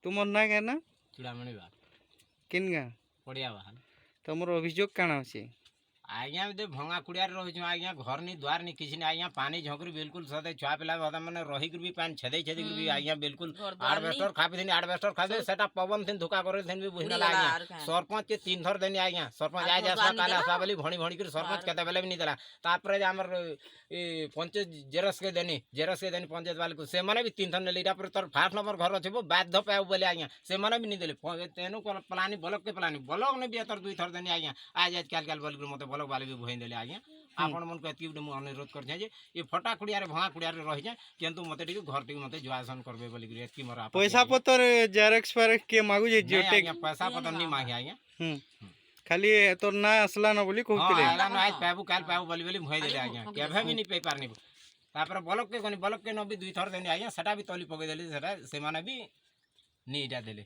तुम ना क्या ना चूड़ामणि बा किन गाँ पड़िया बाहन तुमर अभियोग काण अच्छे आज्ञा दे भंगा कुड़िया रही आज्ञा घर नी द्वार नी किसी ने आज्ञा पानी झोंकरी बिल्कुल सदे छुआ पिला बता मैंने रही भी पानी छदे छदे भी आज्ञा बिल्कुल आडबेस्टर खापी दिन आडबेस्टर खादे सेटा पवन दिन धोखा करे दिन भी बुझना आज्ञा सरपंच के 3 थर देनी आज्ञा सरपंच आज आसवा काले आसवा बोली भणी भणी कर सरपंच केते बेले भी नहीं देला तापर हमर ए पंचायत जेरस के देनी पंचायत वाले को से माने भी 3 थर ने लीटा पर तोर फास्ट नंबर घर थिबो बाध्य पाउ बोले आज्ञा से माने भी नहीं देले तेनु को प्लानी ब्लॉक के प्लानी ब्लॉक ने भी तोर 2 थर देनी आज्ञा आज काल बोल मते ब्लॉक वाले भी भई देले आज्ञा आपण मन को एति मु अनुरोध कर जे ये फटा कुड़िया रे भंगा कुड़िया रे रहि जाय किंतु मते टिक घर टिक मते जुआसन करबे बोली कि एति मोर पैसा पतर जेरक्स पर के मागु जे जोटे पैसा पतर नहीं मांगे आज्ञा खाली तोर ना असला न बोली कहतिले आला न आज पाबू काल पाबू बोली भई देले आज्ञा केभे भी नहीं पे पारनी तापर ब्लॉक के कोनी ब्लॉक के न भी 2 थर देनी आज्ञा सेटा भी तली पके देले सेटा से माने भी नीटा देले